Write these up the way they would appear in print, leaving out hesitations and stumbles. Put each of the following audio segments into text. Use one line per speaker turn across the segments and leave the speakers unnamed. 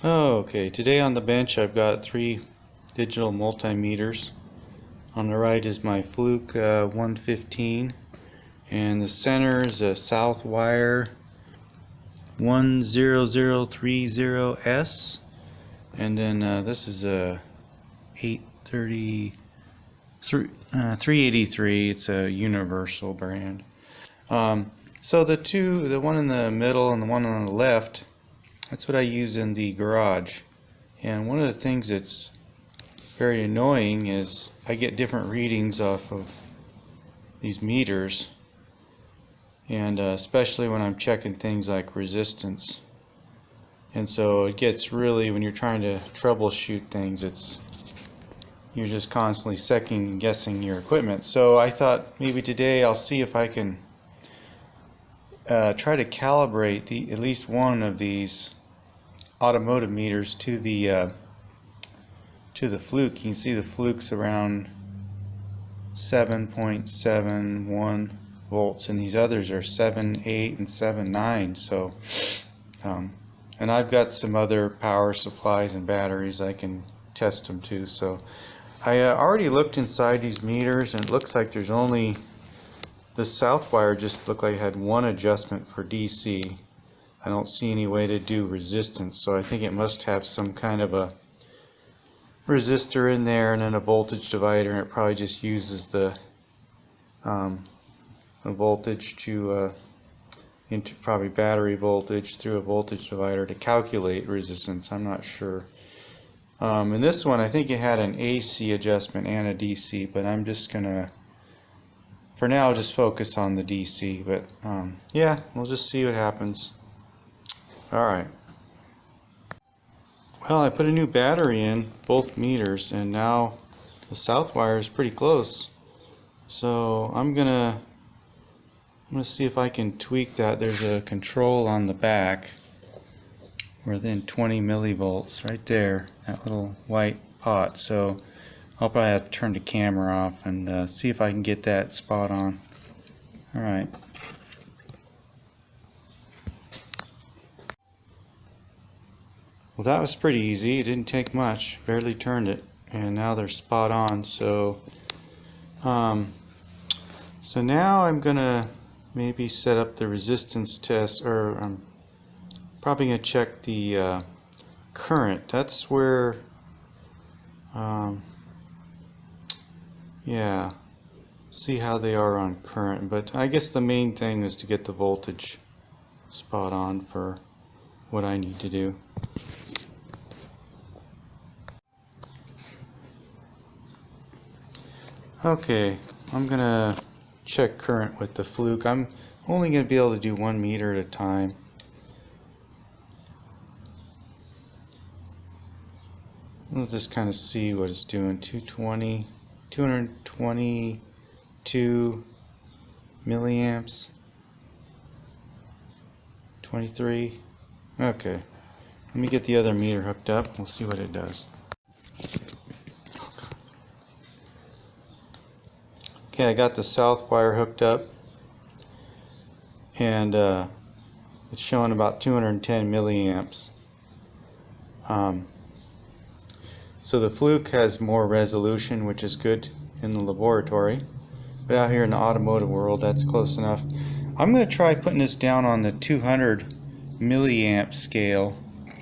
Okay, today on the bench I've got 3 digital multimeters. On the right is my Fluke 115, and the center is a Southwire 10030S, and then this is a 383. It's a universal brand. So the one in the middle and the one on the left, that's what I use in the garage. And one of the things that's very annoying is I get different readings off of these meters, and especially when I'm checking things like resistance. And so it gets really, when you're trying to troubleshoot things, you're just constantly second guessing your equipment. So I thought maybe today I'll see if I can try to calibrate at least one of these automotive meters to the Fluke. You can see the Fluke's around 7.71 volts, and these others are 7.8 and 7.9. So, and I've got some other power supplies and batteries I can test them to. So, I already looked inside these meters, and it looks like there's only this Southwire just looked like it had one adjustment for DC. I don't see any way to do resistance, so I think it must have some kind of a resistor in there and then a voltage divider, and it probably just uses the voltage to into probably battery voltage through a voltage divider to calculate resistance. I'm not sure. In this one I think it had an AC adjustment and a DC, but I'm just gonna for now just focus on the DC. But yeah, we'll just see what happens. Alright. Well, I put a new battery in both meters, and now the Southwire is pretty close. So I'm gonna see if I can tweak that. There's a control on the back within 20 millivolts right there, that little white pot. So I'll probably have to turn the camera off and see if I can get that spot on. Alright. Well, that was pretty easy. It didn't take much. Barely turned it, and now they're spot on. So so now I'm gonna maybe set up the resistance test, or I'm probably gonna check the current. That's where yeah, see how they are on current. But I guess the main thing is to get the voltage spot on for what I need to do. Okay, I'm gonna check current with the Fluke. I'm only gonna be able to do 1 meter at a time. We'll just kind of see what it's doing. 222 milliamps. 23. Okay. Let me get the other meter hooked up. We'll see what it does. Okay, I got the Southwire hooked up, and it's showing about 210 milliamps. So the Fluke has more resolution, which is good in the laboratory, but out here in the automotive world, that's close enough. I'm going to try putting this down on the 200 milliamp scale.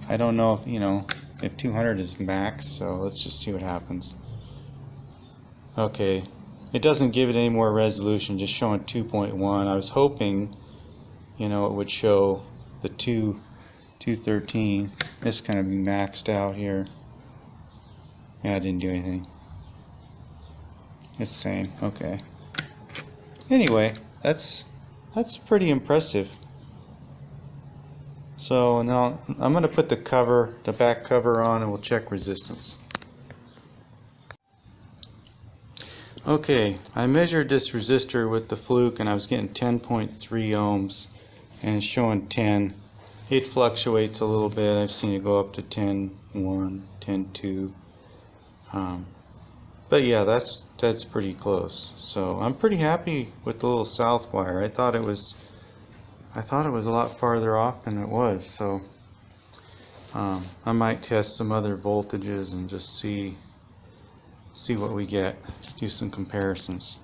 I don't know if 200 is max, so let's just see what happens. Okay, it doesn't give it any more resolution, just showing 2.1. I was hoping it would show the 213. This kind of be maxed out here. Yeah, I didn't do anything. It's the same. Okay. Anyway, that's pretty impressive. So now I'm going to put the back cover on, and we'll check resistance. Okay, I measured this resistor with the Fluke, and I was getting 10.3 ohms, and it's showing 10. It fluctuates a little bit. I've seen it go up to 10.1, 10.2. But yeah, that's pretty close. So I'm pretty happy with the little Southwire. I thought it was a lot farther off than it was. So I might test some other voltages and just see what we get, do some comparisons.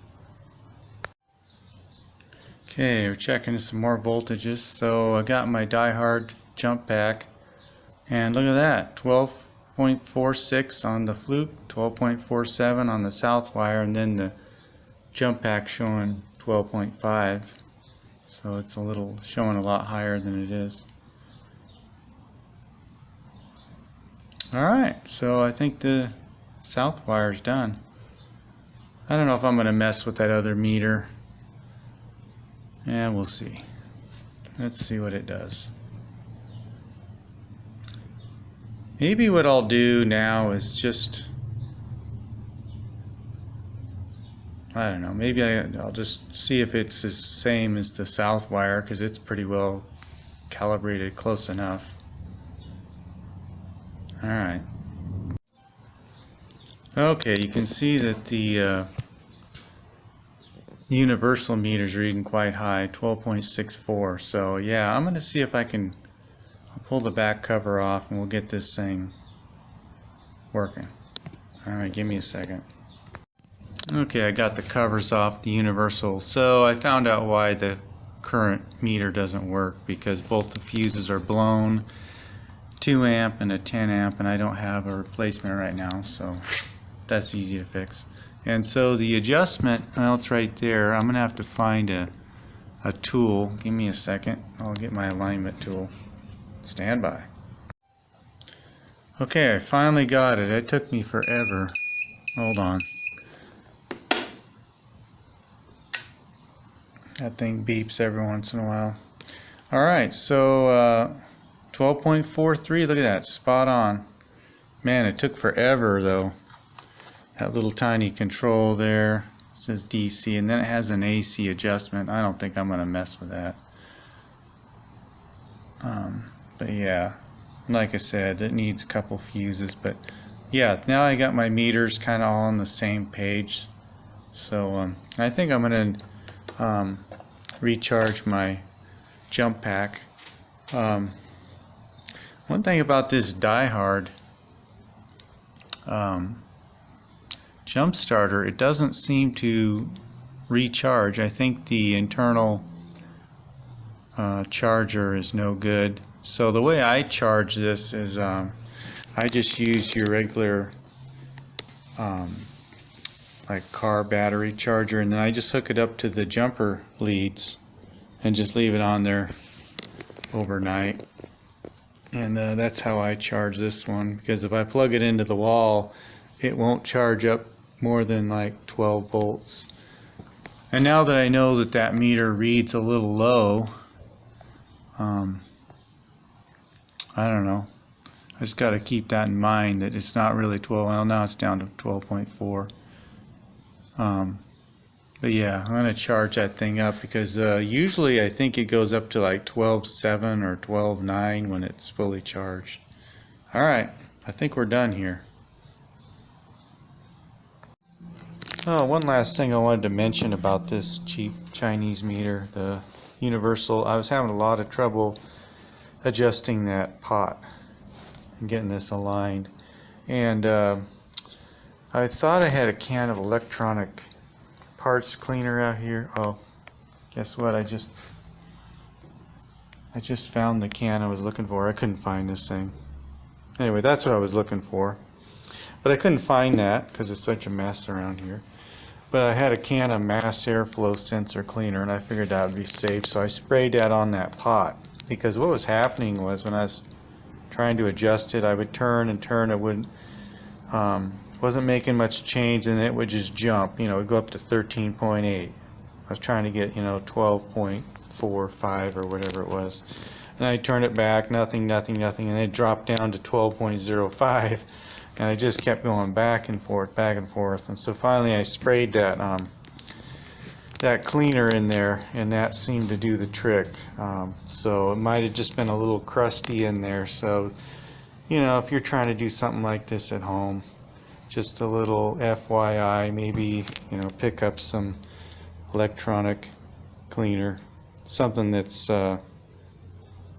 Okay, we're checking some more voltages. So I got my die-hard jump pack, and look at that, 12.46 on the Fluke, 12.47 on the south wire, and then the jump pack showing 12.5. So it's showing a lot higher than it is. Alright, so I think the south wire is done. I don't know if I'm going to mess with that other meter. And we'll see. Let's see what it does. Maybe what I'll do now is just, I don't know, maybe I'll just see if it's the same as the south wire, because it's pretty well calibrated close enough. Alright. Okay, you can see that the universal meter's reading quite high, 12.64. So yeah, I'm going to see if I can pull the back cover off and we'll get this thing working. Alright, give me a second. Okay, I got the covers off the universal. So I found out why the current meter doesn't work, because both the fuses are blown, 2 amp and a 10 amp, and I don't have a replacement right now, so that's easy to fix. And so the adjustment, well, it's right there. I'm going to have to find a tool. Give me a second. I'll get my alignment tool. Stand by. Okay, I finally got it. It took me forever. Hold on. That thing beeps every once in a while. Alright, so 12.43, look at that, spot on. Man, it took forever though. That little tiny control there says DC, and then it has an AC adjustment. I don't think I'm going to mess with that. But yeah, like I said, it needs a couple fuses. But yeah, now I got my meters kind of all on the same page. So I think I'm going to recharge my jump pack. One thing about this die-hard jump starter, it doesn't seem to recharge. I think the internal charger is no good. So the way I charge this is I just use your regular like car battery charger, and then I just hook it up to the jumper leads and just leave it on there overnight. And that's how I charge this one, because if I plug it into the wall, it won't charge up more than like 12 volts. And now that I know that that meter reads a little low, I don't know, I just got to keep that in mind, that it's not really 12. Well, now it's down to 12.4. But yeah, I'm going to charge that thing up, because usually I think it goes up to like 12.7 or 12.9 when it's fully charged. Alright, I think we're done here. Oh, one last thing I wanted to mention about this cheap Chinese meter, the universal. I was having a lot of trouble adjusting that pot and getting this aligned. And I thought I had a can of electronic parts cleaner out here. Oh, guess what? I just found the can I was looking for. I couldn't find this thing. Anyway, that's what I was looking for. But I couldn't find that because it's such a mess around here. But I had a can of mass airflow sensor cleaner, and I figured that would be safe, so I sprayed that on that pot. Because what was happening was, when I was trying to adjust it, I would turn and turn. It wouldn't, wasn't making much change, and it would just jump. You know, it would go up to 13.8. I was trying to get, 12.45 or whatever it was. And I turned it back, nothing, and it dropped down to 12.05. And I just kept going back and forth, and so finally I sprayed that that cleaner in there, and that seemed to do the trick. So it might have just been a little crusty in there. So, if you're trying to do something like this at home, just a little FYI, maybe pick up some electronic cleaner, something that's not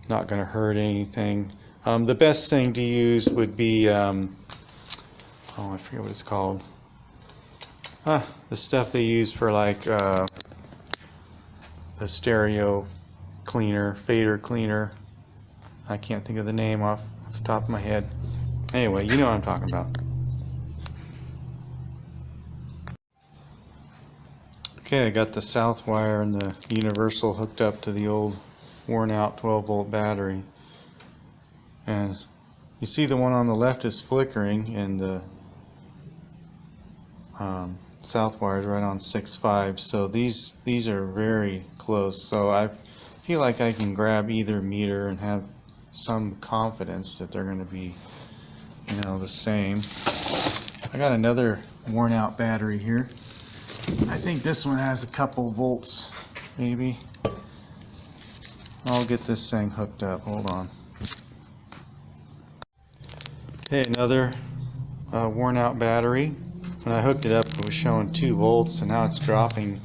going to hurt anything. The best thing to use would be, oh, I forget what it's called. The stuff they use for like the stereo cleaner, fader cleaner. I can't think of the name off the top of my head. Anyway, you know what I'm talking about. Okay, I got the south wire and the universal hooked up to the old worn out 12-volt battery. And you see the one on the left is flickering, and the south wire is right on 6.5. So these are very close. So I feel like I can grab either meter and have some confidence that they're going to be, you know, the same. I got another worn out battery here. I think this one has a couple volts, maybe. I'll get this thing hooked up. Hold on. Okay, another worn out battery. When I hooked it up, it was showing 2 volts, and now it's dropping,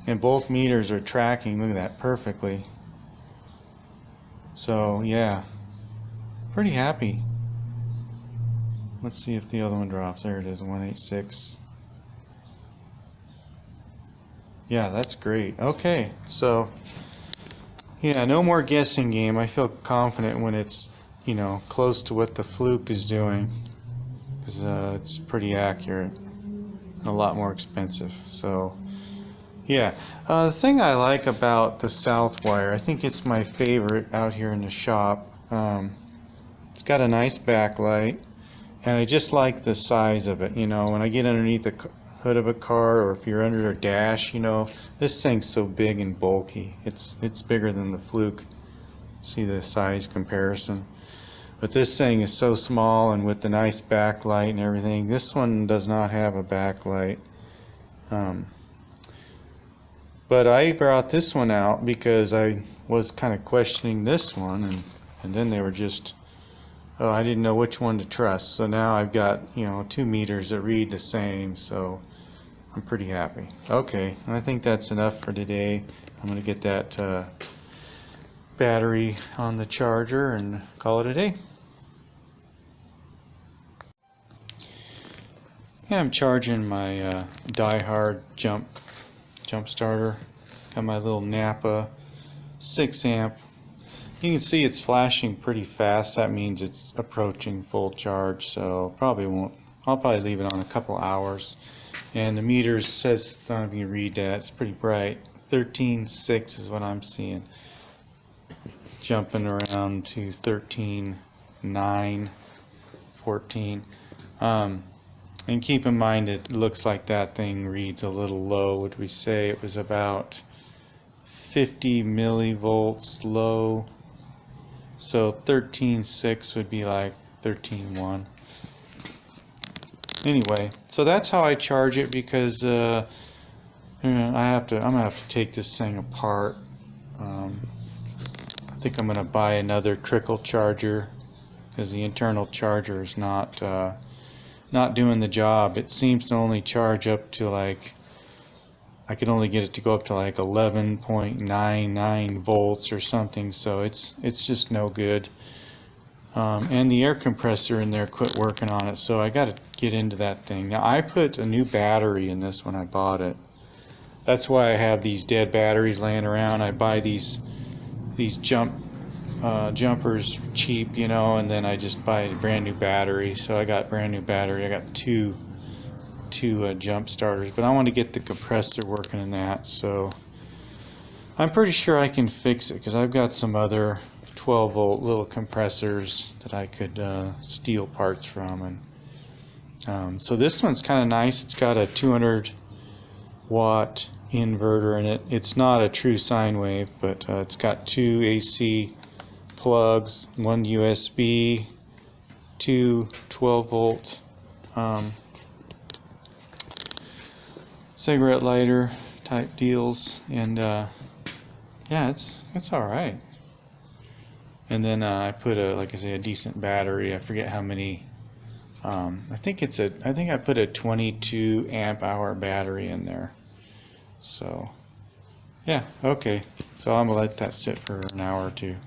and both meters are tracking, look at that, perfectly. So yeah, pretty happy. Let's see if the other one drops. There it is, 186. Yeah, that's great. Okay, so yeah, no more guessing game. I feel confident when it's, you know, close to what the Fluke is doing, because it's pretty accurate and a lot more expensive. So yeah, the thing I like about the south wire, I think it's my favorite out here in the shop. It's got a nice backlight, and I just like the size of it. You know, when I get underneath the hood of a car, or if you're under a dash, you know, this thing's so big and bulky. It's bigger than the Fluke. See the size comparison? But this thing is so small, and with the nice backlight and everything. This one does not have a backlight. But I brought this one out because I was kind of questioning this one, and then they were just, oh, I didn't know which one to trust. So now I've got, you know, 2 meters that read the same, so I'm pretty happy. Okay, and I think that's enough for today. I'm going to get that battery on the charger and call it a day. Yeah, I'm charging my die-hard jump starter. Got my little Napa 6 amp. You can see it's flashing pretty fast. That means it's approaching full charge, so I'll probably leave it on a couple hours. And the meter says, I don't know if you can read that, it's pretty bright. 13.6 is what I'm seeing. Jumping around to 13.9, 14. And keep in mind, it looks like that thing reads a little low. Would we say it was about 50 millivolts low? So 13.6 would be like 13.1. Anyway, so that's how I charge it, because I'm gonna have to take this thing apart. I think I'm gonna buy another trickle charger, because the internal charger is not doing the job. It seems to only charge up to like, I could only get it to go up to like 11.99 volts or something, so it's just no good. And the air compressor in there quit working on it, so I got to get into that thing. Now I put a new battery in this when I bought it. That's why I have these dead batteries laying around. I buy these jumpers cheap, you know, and then I just buy a brand new battery. So I got brand new battery. I got two jump starters, but I want to get the compressor working in that. So I'm pretty sure I can fix it, because I've got some other 12-volt little compressors that I could steal parts from. And so this one's kind of nice. It's got a 200-watt inverter in it. It's not a true sine wave, but it's got 2 AC plugs, 1 USB, 2 12-volt cigarette lighter type deals, and yeah, it's all right. And then I put like I say, a decent battery. I forget how many. I think I put a 22 amp hour battery in there. So yeah, okay. So I'm gonna let that sit for an hour or two.